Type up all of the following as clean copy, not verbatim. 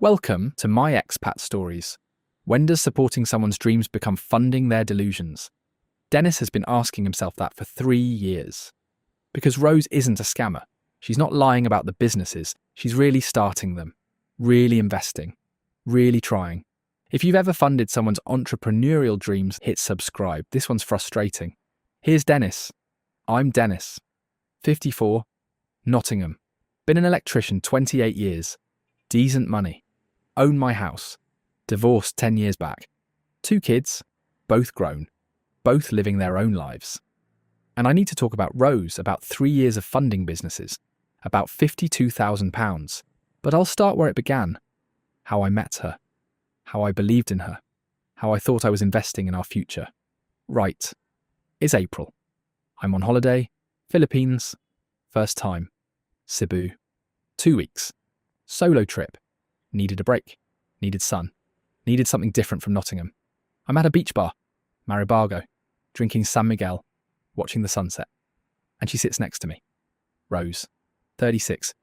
Welcome to My Expat Stories. When does supporting someone's dreams become funding their delusions? Dennis has been asking himself that for 3 years. Because Rose isn't a scammer. She's not lying about the businesses. She's really starting them. Really investing. Really trying. If you've ever funded someone's entrepreneurial dreams, hit subscribe. This one's frustrating. Here's Dennis. I'm Dennis. 54. Nottingham. Been an electrician 28 years. Decent money. Own my house. Divorced 10 years back. 2 kids. Both grown. Both living their own lives. And I need to talk about Rose, about 3 years of funding businesses. About £52,000. But I'll start where it began. How I met her. How I believed in her. How I thought I was investing in our future. Right. It's April. I'm on holiday. Philippines. First time. Cebu. 2 weeks. Solo trip. Needed a break. Needed sun. Needed something different from Nottingham. I'm at a beach bar. Maribago. Drinking San Miguel. Watching the sunset. And she sits next to me. Rose. 36.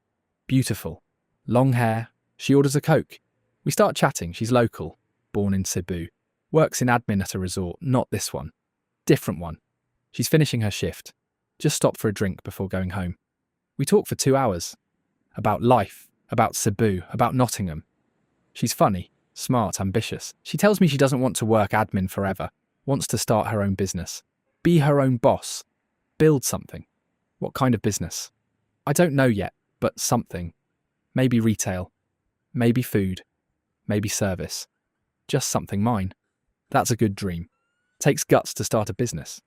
Beautiful. Long hair. She orders a Coke. We start chatting. She's local. Born in Cebu. Works in admin at a resort. Not this one. Different one. She's finishing her shift. Just stopped for a drink before going home. We talk for 2 hours. About life. About Cebu. About Nottingham. She's funny. Smart. Ambitious. She tells me she doesn't want to work admin forever. Wants to start her own business. Be her own boss. Build something. What kind of business? I don't know yet, but something. Maybe retail. Maybe food. Maybe service. Just something mine. That's a good dream. Takes guts to start a business.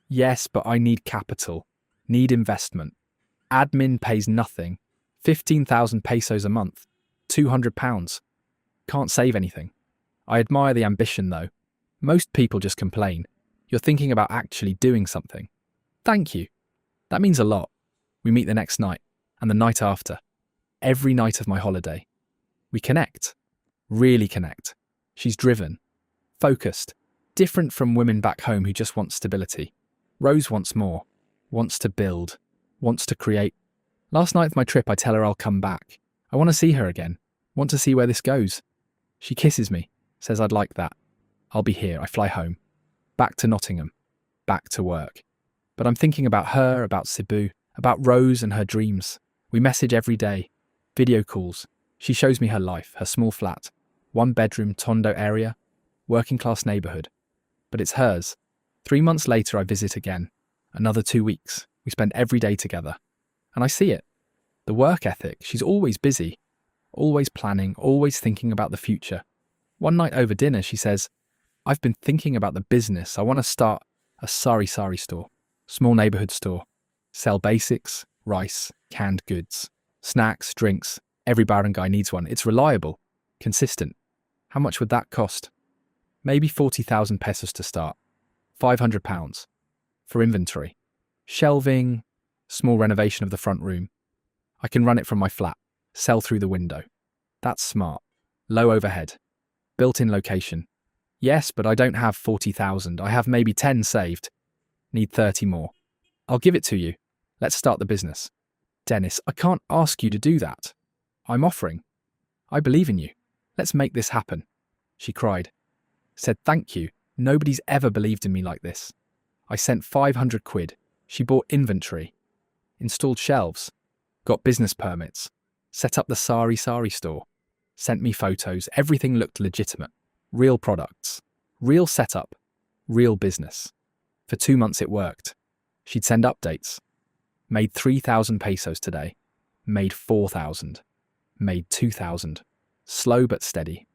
Yes, but I need capital. Need investment. Admin pays nothing. 15,000 pesos a month. £200. Can't save anything. I admire the ambition though. Most people just complain. You're thinking about actually doing something. Thank you. That means a lot. We meet the next night, and the night after. Every night of my holiday. We connect. Really connect. She's driven. Focused. Different from women back home who just want stability. Rose wants more. Wants to build. Wants to create. Last night of my trip I tell her I'll come back. I want to see her again. Want to see where this goes. She kisses me. Says I'd like that. I'll be here. I fly home. Back to Nottingham. Back to work. But I'm thinking about her, about Cebu, about Rose and her dreams. We message every day. Video calls. She shows me her life, her small flat. 1-bedroom Tondo area. Working class neighbourhood. But it's hers. 3 months later I visit again. Another 2 weeks. We spend every day together. And I see it. The work ethic. She's always busy. Always planning, always thinking about the future. One night over dinner she says, I've been thinking about the business. I want to start a Sari-sari store. Small neighbourhood store. Sell basics, rice, canned goods. Snacks, drinks. Every barangay needs one. It's reliable. Consistent. How much would that cost? Maybe 40,000 pesos to start. £500. For inventory. Shelving. Small renovation of the front room. I can run it from my flat. Sell through the window. That's smart. Low overhead. Built-in location. Yes, but I don't have 40,000. I have maybe 10 saved. Need 30 more. I'll give it to you. Let's start the business. Dennis, I can't ask you to do that. I'm offering. I believe in you. Let's make this happen. She cried. Said thank you. Nobody's ever believed in me like this. I sent 500 quid. She bought inventory. Installed shelves. Got business permits. Set up the Sari-sari store. Sent me photos. Everything looked legitimate. Real products. Real setup. Real business. For 2 months it worked. She'd send updates. Made 3,000 pesos today. Made 4,000. Made 2,000. Slow but steady.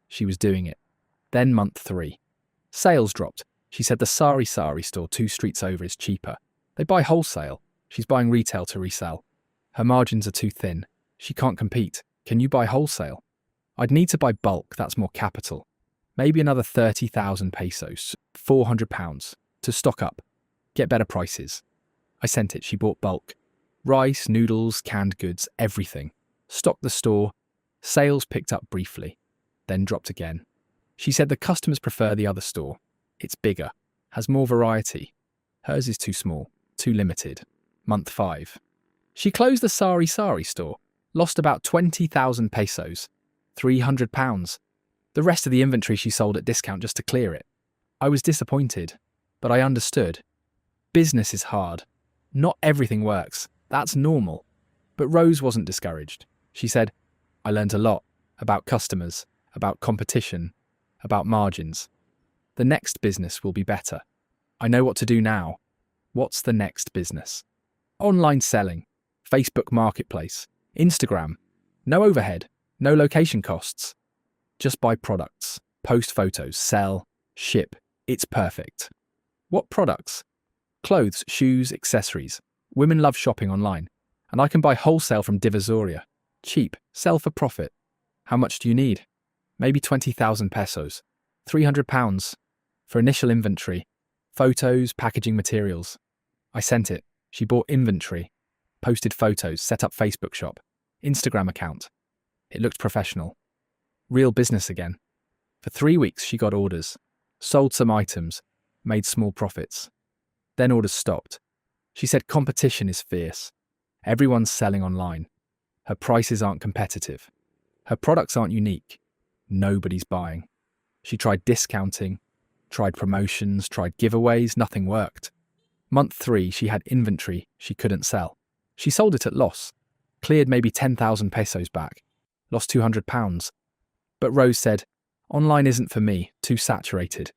She was doing it. Then month 3. Sales dropped. She said the Sari-sari store 2 streets over is cheaper. They buy wholesale. She's buying retail to resell. Her margins are too thin. She can't compete. Can you buy wholesale? I'd need to buy bulk. That's more capital. Maybe another 30,000 pesos, £400, to stock up. Get better prices. I sent it. She bought bulk. Rice, noodles, canned goods, everything. Stocked the store. Sales picked up briefly. Then dropped again. She said the customers prefer the other store. It's bigger. Has more variety. Hers is too small. Too limited. Month 5. She closed the Sari-sari store. Lost about 20,000 pesos. £300. The rest of the inventory she sold at discount just to clear it. I was disappointed, but I understood. Business is hard. Not everything works. That's normal. But Rose wasn't discouraged. She said, I learned a lot about customers, about competition, about margins. The next business will be better. I know what to do now. What's the next business? Online selling, Facebook Marketplace, Instagram. No overhead, no location costs. Just buy products, post photos, sell, ship. It's perfect. What products? Clothes, shoes, accessories. Women love shopping online. And I can buy wholesale from Divisoria. Cheap, sell for profit. How much do you need? Maybe 20,000 pesos. £300 for initial inventory. Photos, packaging materials. I sent it. She bought inventory. Posted photos, set up Facebook shop. Instagram account. It looked professional. Real business again. For 3 weeks she got orders. Sold some items. Made small profits. Then orders stopped. She said competition is fierce. Everyone's selling online. Her prices aren't competitive. Her products aren't unique. Nobody's buying. She tried discounting, tried promotions, tried giveaways, nothing worked. Month 3, she had inventory she couldn't sell. She sold it at loss, cleared maybe 10,000 pesos back, lost £200. But Rose said, online isn't for me, too saturated.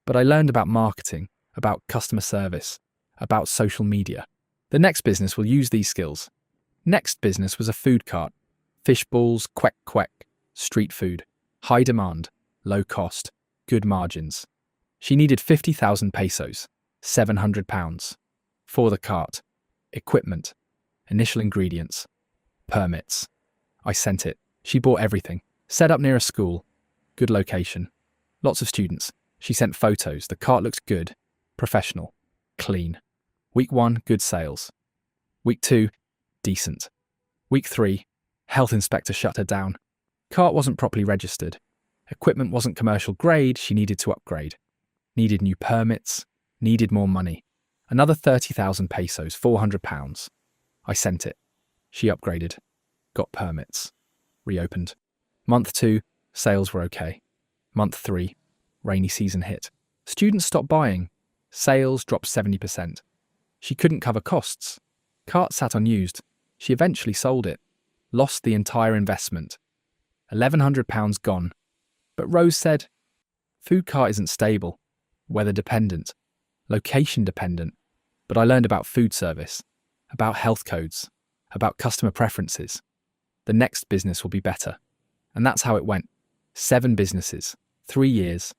But I learned about marketing, about customer service, about social media. The next business will use these skills. Next business was a food cart. Fish balls, quack quack, street food. High demand, low cost, good margins. She needed 50,000 pesos, £700. For the cart. Equipment. Initial ingredients. Permits. I sent it. She bought everything. Set up near a school. Good location. Lots of students. She sent photos. The cart looks good. Professional. Clean. Week 1, good sales. Week 2, decent. Week 3, health inspector shut her down. Cart wasn't properly registered. Equipment wasn't commercial grade, she needed to upgrade. Needed new permits. Needed more money. Another 30,000 pesos, £400. I sent it. She upgraded. Got permits. Reopened. Month 2, sales were okay. Month 3, rainy season hit. Students stopped buying. Sales dropped 70%. She couldn't cover costs. Cart sat unused. She eventually sold it. Lost the entire investment. £1,100 gone. But Rose said, food cart isn't stable, weather dependent, location dependent. But I learned about food service, about health codes, about customer preferences. The next business will be better. And that's how it went. 7 businesses, 3 years,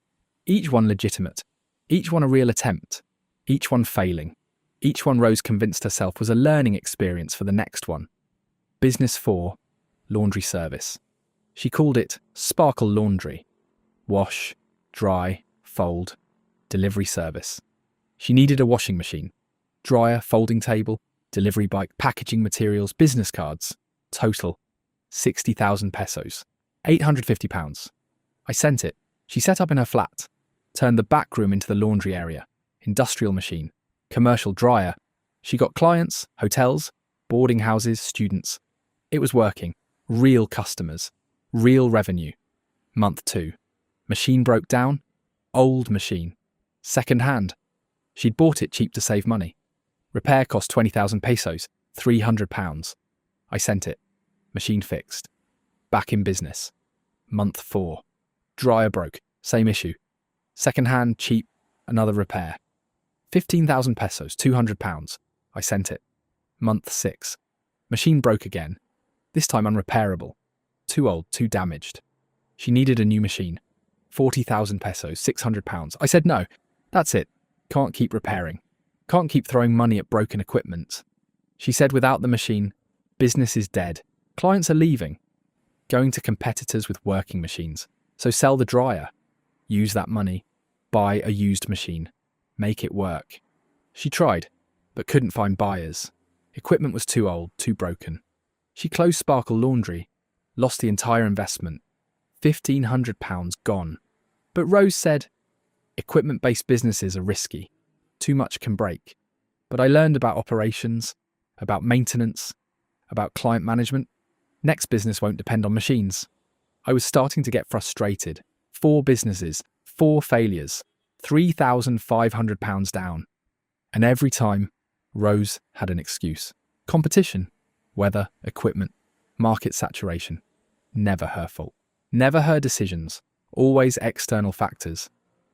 each one legitimate, each one a real attempt, each one failing. Each one Rose convinced herself was a learning experience for the next one. Business 4, laundry service. She called it Sparkle Laundry. Wash, dry, fold, delivery service. She needed a washing machine, dryer, folding table, delivery bike, packaging materials, business cards. Total, 60,000 pesos, £850. I sent it. She set up in her flat, turned the back room into the laundry area, industrial machine, commercial dryer. She got clients, hotels, boarding houses, students. It was working. Real customers. Real revenue. Month 2. Machine broke down. Old machine. Second hand. She'd bought it cheap to save money. Repair cost 20,000 pesos, £300. I sent it. Machine fixed. Back in business. Month 4. Dryer broke. Same issue. Second hand, cheap, another repair. 15,000 pesos, £200. I sent it. Month 6. Machine broke again. This time unrepairable. Too old, too damaged. She needed a new machine. 40,000 pesos, £600. I said no. That's it. Can't keep repairing. Can't keep throwing money at broken equipment. She said without the machine, business is dead. Clients are leaving. Going to competitors with working machines. So sell the dryer. Use that money. Buy a used machine. Make it work. She tried, but couldn't find buyers. Equipment was too old, too broken. She closed Sparkle Laundry, lost the entire investment. £1,500 gone. But Rose said, equipment-based businesses are risky. Too much can break. But I learned about operations, about maintenance, about client management. Next business won't depend on machines. I was starting to get frustrated. 4 businesses, 4 failures, £3,500 down. And every time, Rose had an excuse. Competition, weather, equipment, market saturation. Never her fault. Never her decisions. Always external factors.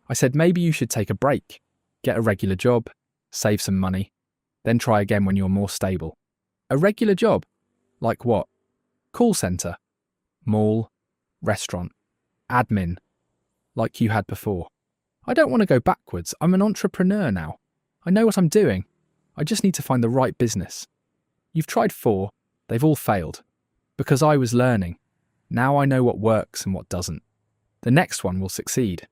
I said maybe you should take a break, get a regular job, save some money, then try again when you're more stable. A regular job? Like what? Call centre, mall, restaurant, admin, like you had before. I don't want to go backwards. I'm an entrepreneur now. I know what I'm doing. I just need to find the right business. You've tried 4. They've all failed. Because I was learning. Now I know what works and what doesn't. The next one will succeed.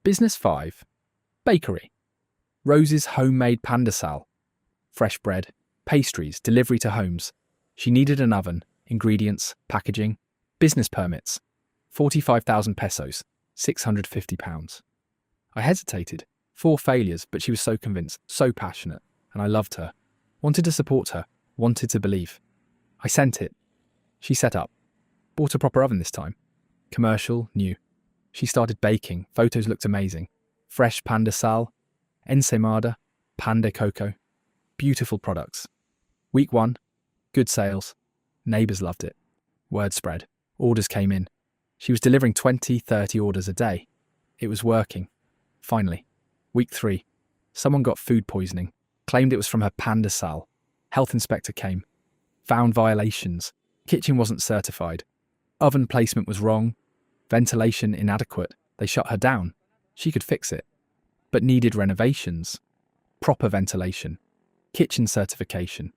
Business 5. Bakery. Rose's homemade pandesal. Fresh bread, pastries, delivery to homes. She needed an oven, ingredients, packaging, business permits. 45,000 pesos, £650. I hesitated. 4 failures, but she was so convinced, so passionate, and I loved her. Wanted to support her, wanted to believe. I sent it. She set up. Bought a proper oven this time. Commercial, new. She started baking. Photos looked amazing. Fresh pandesal, ensaimada, pan de coco. Beautiful products. Week 1, good sales. Neighbours loved it. Word spread. Orders came in. She was delivering 20, 30 orders a day. It was working. Finally, week 3, someone got food poisoning, claimed it was from her pandesal. Health inspector came. Found violations. Kitchen wasn't certified. Oven placement was wrong. Ventilation inadequate. They shut her down. She could fix it. But needed renovations. Proper ventilation. Kitchen certification.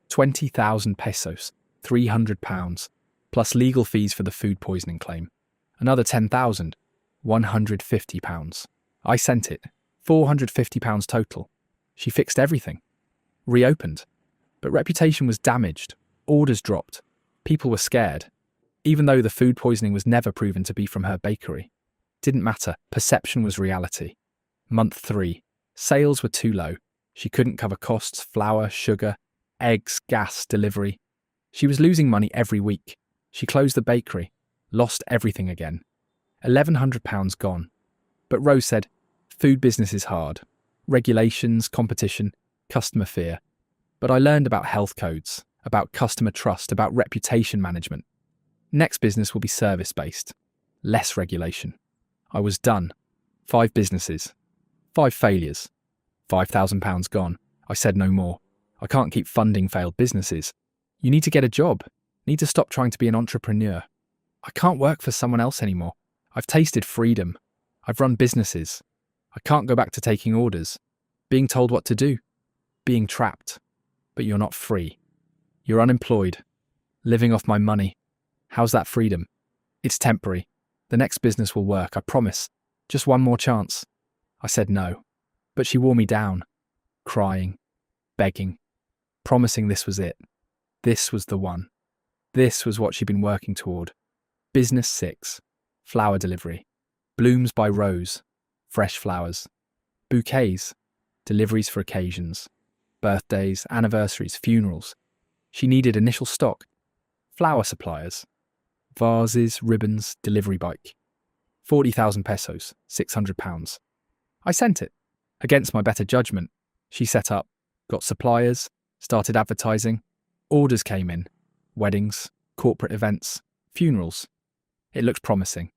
20,000 pesos, £300, plus legal fees for the food poisoning claim. Another 10,000, £150. I sent it. £450 total. She fixed everything. Reopened. But reputation was damaged. Orders dropped. People were scared. Even though the food poisoning was never proven to be from her bakery. Didn't matter. Perception was reality. Month 3. Sales were too low. She couldn't cover costs, flour, sugar, eggs, gas, delivery. She was losing money every week. She closed the bakery. Lost everything again. £1,100 gone. But Rose said, food business is hard. Regulations, competition, customer fear. But I learned about health codes, about customer trust, about reputation management. Next business will be service-based. Less regulation. I was done. 5 businesses. 5 failures. £5,000 gone. I said no more. I can't keep funding failed businesses. You need to get a job. Need to stop trying to be an entrepreneur. I can't work for someone else anymore. I've tasted freedom. I've run businesses. I can't go back to taking orders. Being told what to do. Being trapped. But you're not free. You're unemployed. Living off my money. How's that freedom? It's temporary. The next business will work, I promise. Just one more chance. I said no. But she wore me down. Crying. Begging. Promising this was it. This was the one. This was what she'd been working toward. Business 6. Flower delivery. Blooms by Rose. Fresh flowers. Bouquets. Deliveries for occasions. Birthdays, anniversaries, funerals. She needed initial stock. Flower suppliers. Vases, ribbons, delivery bike. 40,000 pesos, £600. I sent it. Against my better judgment, she set up, got suppliers, started advertising. Orders came in. Weddings, corporate events, funerals. It looked promising.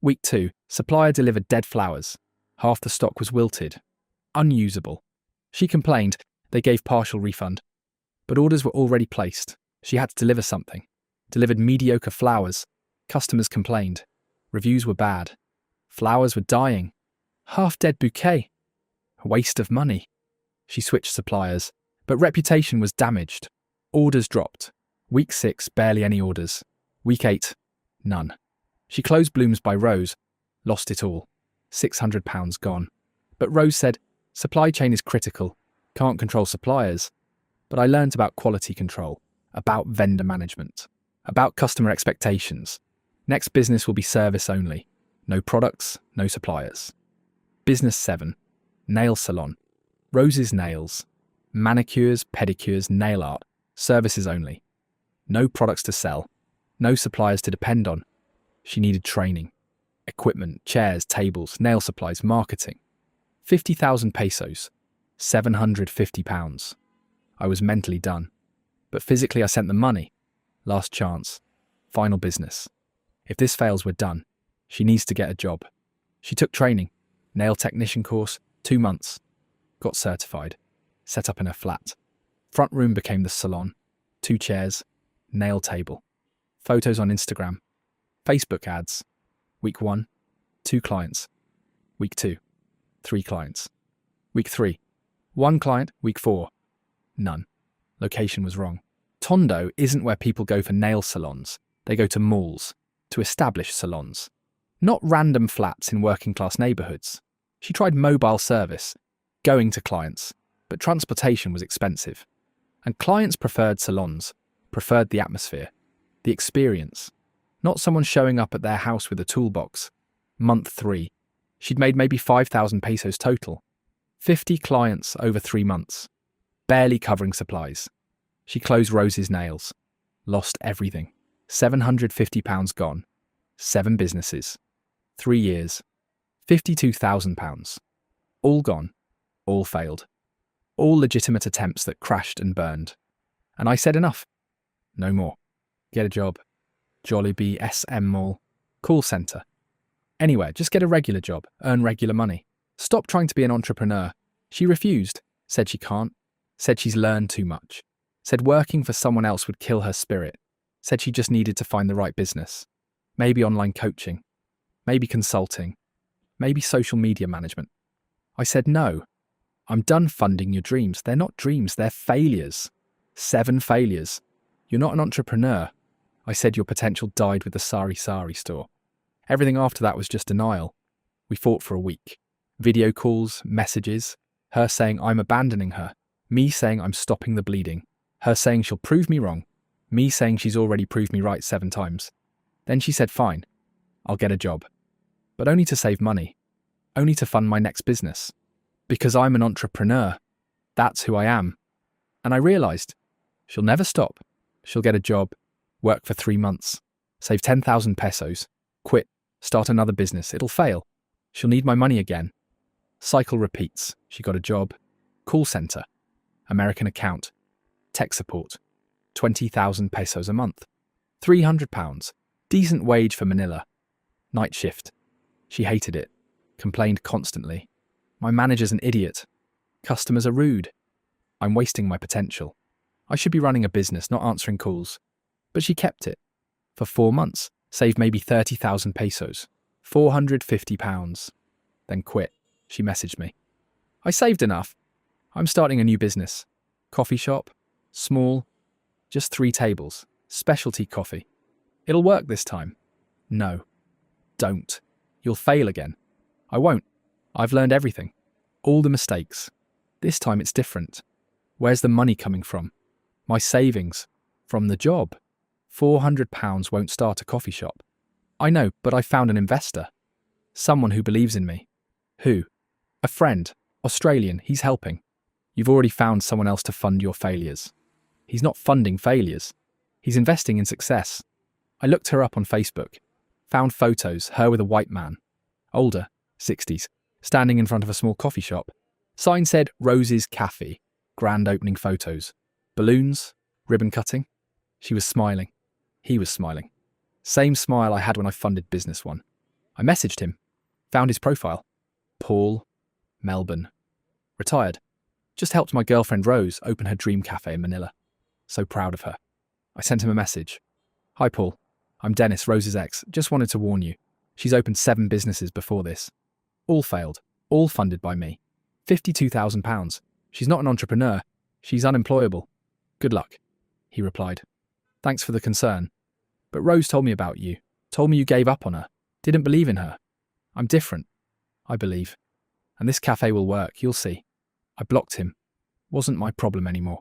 Week 2, supplier delivered dead flowers. Half the stock was wilted. Unusable. She complained. They gave partial refund. But orders were already placed. She had to deliver something. Delivered mediocre flowers. Customers complained. Reviews were bad. Flowers were dying. Half-dead bouquet. A waste of money. She switched suppliers, but reputation was damaged. Orders dropped. Week 6, barely any orders. Week 8, none. She closed Blooms by Rose. Lost it all. £600 gone. But Rose said, supply chain is critical. Can't control suppliers. But I learned about quality control, about vendor management, about customer expectations. Next business will be service only. No products, no suppliers. Business 7. Nail salon. Rose's nails. Manicures, pedicures, nail art. Services only. No products to sell. No suppliers to depend on. She needed training, equipment, chairs, tables, nail supplies, marketing. 50,000 pesos, £750. I was mentally done, but physically I sent the money. Last chance, final business. If this fails, we're done. She needs to get a job. She took training, nail technician course, 2 months. Got certified, set up in her flat. Front room became the salon. 2 chairs, nail table. Photos on Instagram. Facebook ads. Week 1, 2 clients. Week 2, 3 clients. Week 3, 1 client. Week 4, none. Location was wrong. Tondo isn't where people go for nail salons. They go to malls, to established salons. Not random flats in working-class neighbourhoods. She tried mobile service, going to clients, but transportation was expensive. And clients preferred salons, preferred the atmosphere, the experience. Not someone showing up at their house with a toolbox. Month 3, she'd made maybe 5,000 pesos total. 50 clients over 3 months, barely covering supplies. She closed Rose's nails, lost everything. £750 gone. 7 businesses. 3 years. £52,000. All gone. All failed. All legitimate attempts that crashed and burned. And I said enough. No more. Get a job. Jollibee, SM Mall, call centre. Anywhere, just get a regular job, earn regular money. Stop trying to be an entrepreneur. She refused, said she can't, said she's learned too much, said working for someone else would kill her spirit, said she just needed to find the right business. Maybe online coaching, maybe consulting, maybe social media management. I said no. I'm done funding your dreams. They're not dreams, they're failures. 7 failures. You're not an entrepreneur. I said your potential died with the Sari-sari store. Everything after that was just denial. We fought for a week. Video calls, messages, her saying I'm abandoning her, me saying I'm stopping the bleeding, her saying she'll prove me wrong, me saying she's already proved me right 7 times. Then she said fine, I'll get a job. But only to save money. Only to fund my next business. Because I'm an entrepreneur. That's who I am. And I realised, she'll never stop. She'll get a job, work for 3 months, save 10,000 pesos, quit, start another business. It'll fail. She'll need my money again. Cycle repeats. She got a job, call centre, American account, tech support, 20,000 pesos a month, £300, decent wage for Manila. Night shift. She hated it, complained constantly. My manager's an idiot. Customers are rude. I'm wasting my potential. I should be running a business, not answering calls. But she kept it. For 4 months, saved maybe 30,000 pesos, £450. Then quit. She messaged me. I saved enough. I'm starting a new business. Coffee shop. Small. Just 3 tables. Specialty coffee. It'll work this time. No. Don't. You'll fail again. I won't. I've learned everything. All the mistakes. This time it's different. Where's the money coming from? My savings. From the job. £400 won't start a coffee shop. I know, but I found an investor. Someone who believes in me. Who? A friend. Australian. He's helping. You've already found someone else to fund your failures. He's not funding failures. He's investing in success. I looked her up on Facebook. Found photos, her with a white man. Older, 60s, standing in front of a small coffee shop. Sign said Rose's Cafe. Grand opening photos. Balloons, ribbon cutting. She was smiling. He was smiling. Same smile I had when I funded Business One. I messaged him. Found his profile. Paul, Melbourne. Retired. Just helped my girlfriend Rose open her dream cafe in Manila. So proud of her. I sent him a message. Hi Paul. I'm Dennis, Rose's ex. Just wanted to warn you. She's opened 7 businesses before this. All failed. All funded by me. £52,000. She's not an entrepreneur. She's unemployable. Good luck. He replied. Thanks for the concern. But Rose told me about you. Told me you gave up on her. Didn't believe in her. I'm different. I believe. And this cafe will work, you'll see. I blocked him. Wasn't my problem anymore.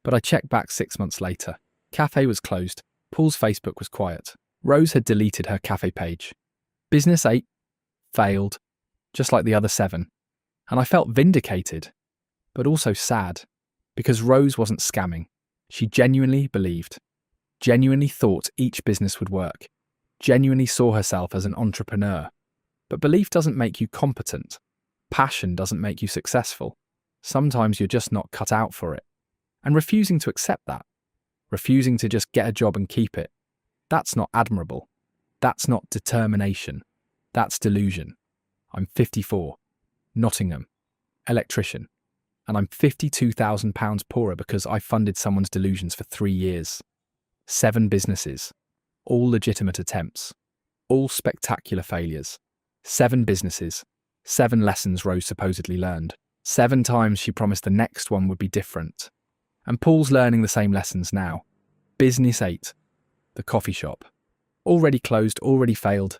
But I checked back 6 months later. Cafe was closed. Paul's Facebook was quiet. Rose had deleted her cafe page. Business 8 failed, just like the other 7. And I felt vindicated, but also sad, because Rose wasn't scamming. She genuinely believed, genuinely thought each business would work, genuinely saw herself as an entrepreneur. But belief doesn't make you competent. Passion doesn't make you successful. Sometimes you're just not cut out for it. And refusing to accept that, refusing to just get a job and keep it, that's not admirable. That's not determination. That's delusion. I'm 54, Nottingham, electrician, and I'm £52,000 poorer because I funded someone's delusions for 3 years. 7 businesses, all legitimate attempts, all spectacular failures. 7 businesses, 7 lessons Rose supposedly learned. 7 times she promised the next one would be different. And Paul's learning the same lessons now. Business 8, the coffee shop. Already closed, already failed.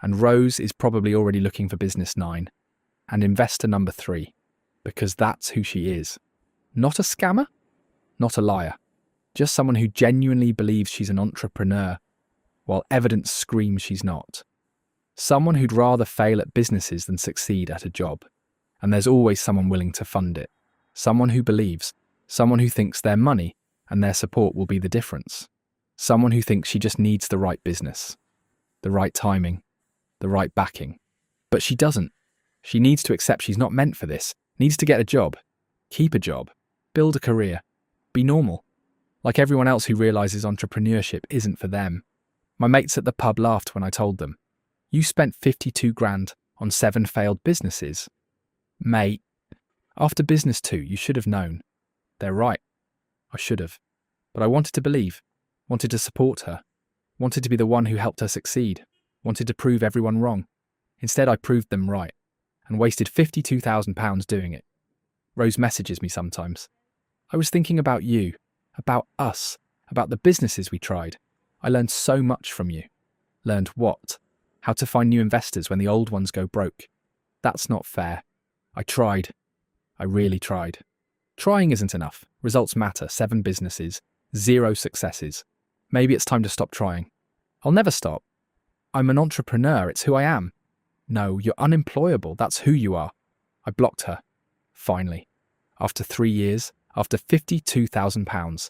And Rose is probably already looking for business 9. And investor number 3. Because that's who she is. Not a scammer, not a liar. Just someone who genuinely believes she's an entrepreneur, while evidence screams she's not. Someone who'd rather fail at businesses than succeed at a job. And there's always someone willing to fund it. Someone who believes. Someone who thinks their money and their support will be the difference. Someone who thinks she just needs the right business, the right timing, the right backing. But she doesn't. She needs to accept she's not meant for this, needs to get a job, keep a job, build a career, be normal. Like everyone else who realises entrepreneurship isn't for them. My mates at the pub laughed when I told them, "You spent 52 grand on 7 failed businesses." Mate, after business 2, you should have known. They're right. I should have. But I wanted to believe, wanted to support her, wanted to be the one who helped her succeed, wanted to prove everyone wrong. Instead, I proved them right, and wasted £52,000 doing it. Rose messages me sometimes. "I was thinking about you, about us, about the businesses we tried. I learned so much from you." Learned what? How to find new investors when the old ones go broke. That's not fair. I tried. I really tried. Trying isn't enough. Results matter. 7 businesses, 0 successes. Maybe it's time to stop trying. I'll never stop. I'm an entrepreneur. It's who I am. No, you're unemployable. That's who you are. I blocked her. Finally. After 3 years, after £52,000,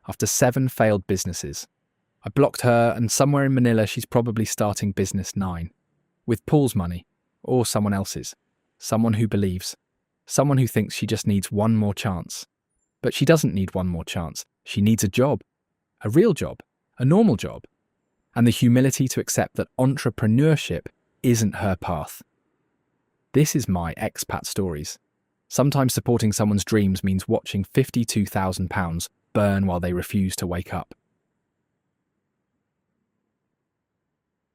after 7 failed businesses. I blocked her, and somewhere in Manila she's probably starting business 9. With Paul's money, or someone else's. Someone who believes. Someone who thinks she just needs one more chance. But she doesn't need one more chance. She needs a job. A real job. A normal job. And the humility to accept that entrepreneurship isn't her path. This is my expat stories. Sometimes supporting someone's dreams means watching £52,000 burn while they refuse to wake up.